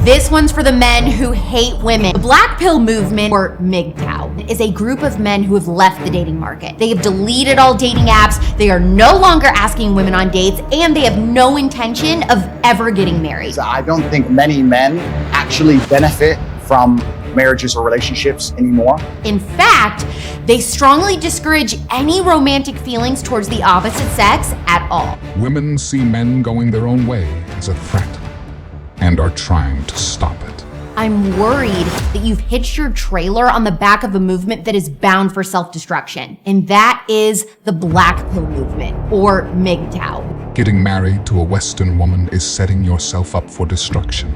This one's for the men who hate women. The Black Pill Movement, or MGTOW, is a group of men who have left the dating market. They have deleted all dating apps, they are no longer asking women on dates, and they have no intention of ever getting married. I don't think many men actually benefit from marriages or relationships anymore. In fact, they strongly discourage any romantic feelings towards the opposite sex at all. Women see men going their own way as a threat and are trying to stop it. I'm worried that you've hitched your trailer on the back of a movement that is bound for self-destruction, and that is the Black Pill Movement, or MGTOW. Getting married to a Western woman is setting yourself up for destruction.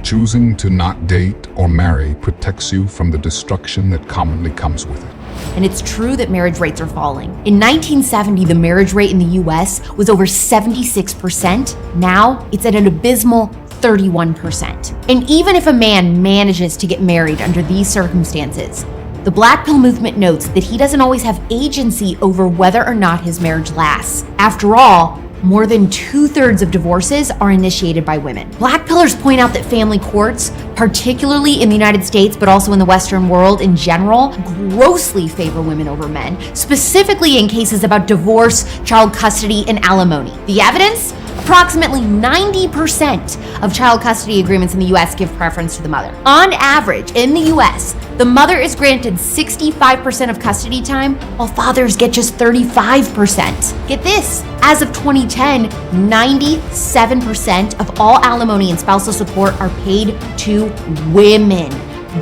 Choosing to not date or marry protects you from the destruction that commonly comes with it. And it's true that marriage rates are falling. In 1970, the marriage rate in the US was over 76%. Now, it's at an abysmal 31%. And even if a man manages to get married under these circumstances, the Black Pill Movement notes that he doesn't always have agency over whether or not his marriage lasts. After all, more than 2/3 of divorces are initiated by women. Black Pillars point out that family courts, particularly in the United States, but also in the Western world in general, grossly favor women over men, specifically in cases about divorce, child custody, and alimony. The evidence? Approximately 90% of child custody agreements in the US give preference to the mother. On average, in the US, the mother is granted 65% of custody time, while fathers get just 35%. Get this, as of 2010, 97% of all alimony and spousal support are paid to women.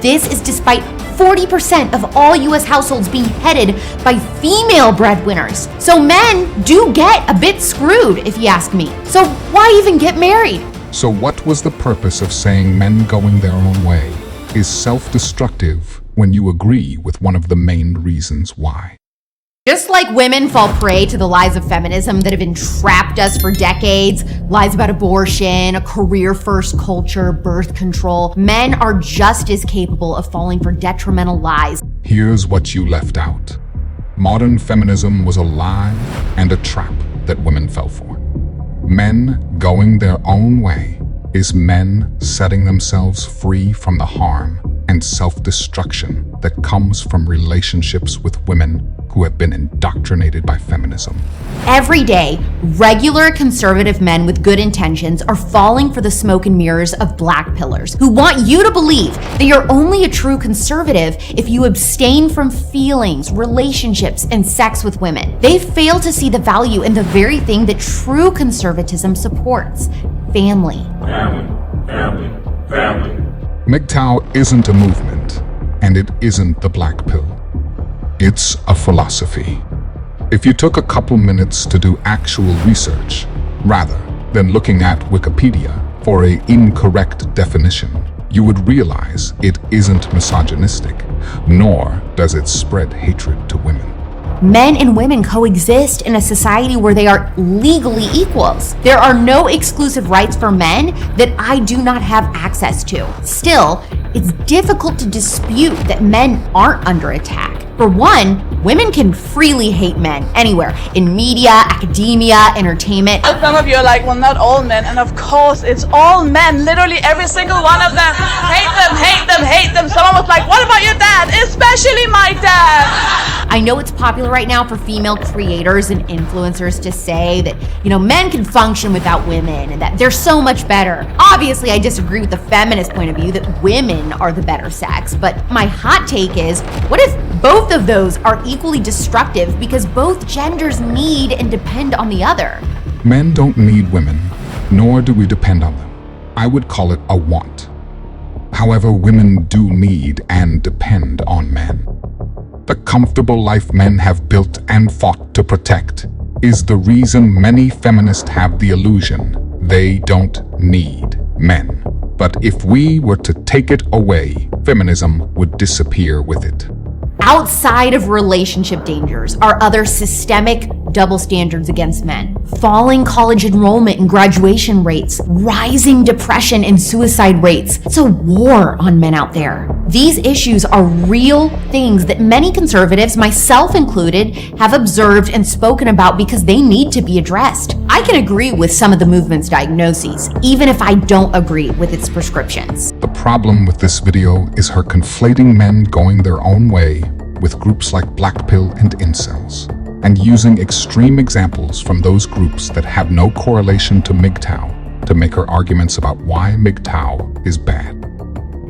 This is despite 40% of all US households being headed by female breadwinners. So men do get a bit screwed, if you ask me. So why even get married? So what was the purpose of saying men going their own way is self-destructive when you agree with one of the main reasons why? Just like women fall prey to the lies of feminism that have entrapped us for decades, lies about abortion, a career-first culture, birth control, men are just as capable of falling for detrimental lies. Here's what you left out. Modern feminism was a lie and a trap that women fell for. Men going their own way is men setting themselves free from the harm and self-destruction that comes from relationships with women who have been indoctrinated by feminism. Every day, regular conservative men with good intentions are falling for the smoke and mirrors of black pillars who want you to believe that you're only a true conservative if you abstain from feelings, relationships, and sex with women. They fail to see the value in the very thing that true conservatism supports: family. Family, family, family. MGTOW isn't a movement, and it isn't the black pill. It's a philosophy. If you took a couple minutes to do actual research, rather than looking at Wikipedia for an incorrect definition, you would realize it isn't misogynistic, nor does it spread hatred to women. Men and women coexist in a society where they are legally equals. There are no exclusive rights for men that I do not have access to. Still, it's difficult to dispute that men aren't under attack. For one, women can freely hate men anywhere, in media, academia, entertainment. Some of you are like, well, not all men, and of course it's all men, literally every single one of them. Hate them, hate them, hate them. Someone was like, what about your dad? Especially my dad. I know it's popular right now for female creators and influencers to say that, men can function without women and that they're so much better. Obviously, I disagree with the feminist point of view that women are the better sex, but my hot take is, what if both of those are equally destructive because both genders need and depend on the other? Men don't need women, nor do we depend on them. I would call it a want. However, women do need and depend on men. The comfortable life men have built and fought to protect is the reason many feminists have the illusion they don't need men. But if we were to take it away, feminism would disappear with it. Outside of relationship dangers are other systemic, double standards against men, falling college enrollment and graduation rates, rising depression and suicide rates. It's a war on men out there. These issues are real things that many conservatives, myself included, have observed and spoken about because they need to be addressed. I can agree with some of the movement's diagnoses, even if I don't agree with its prescriptions. The problem with this video is her conflating men going their own way with groups like Black Pill and incels, and using extreme examples from those groups that have no correlation to MGTOW to make her arguments about why MGTOW is bad.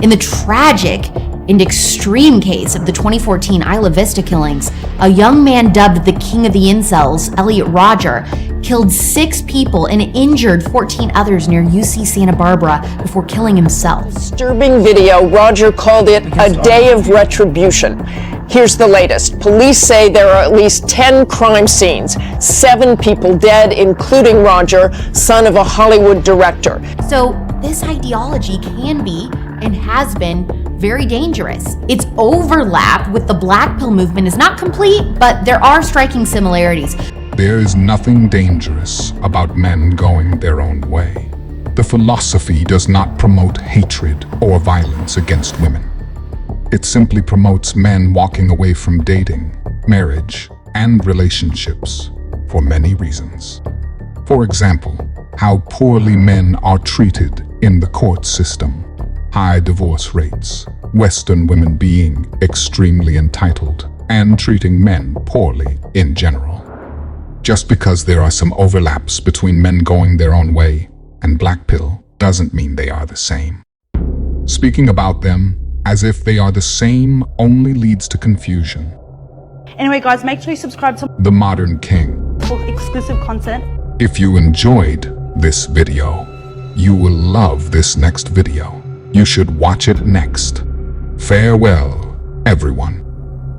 In the tragic and extreme case of the 2014 Isla Vista killings, a young man dubbed the King of the Incels, Elliot Rodger, killed 6 people and injured 14 others near UC Santa Barbara before killing himself. Disturbing video, Rodger called it a day of retribution. Here's the latest. Police say there are at least 10 crime scenes, 7 people dead, including Rodger, son of a Hollywood director. So this ideology can be, and has been, very dangerous. Its overlap with the Black Pill movement is not complete, but there are striking similarities. There is nothing dangerous about men going their own way. The philosophy does not promote hatred or violence against women. It simply promotes men walking away from dating, marriage, and relationships for many reasons. For example, how poorly men are treated in the court system, high divorce rates, Western women being extremely entitled, and treating men poorly in general. Just because there are some overlaps between men going their own way and Black Pill doesn't mean they are the same. Speaking about them as if they are the same only leads to confusion. Anyway, guys, make sure you subscribe to The Modern King. for exclusive content. If you enjoyed this video, you will love this next video. You should watch it next. Farewell, everyone.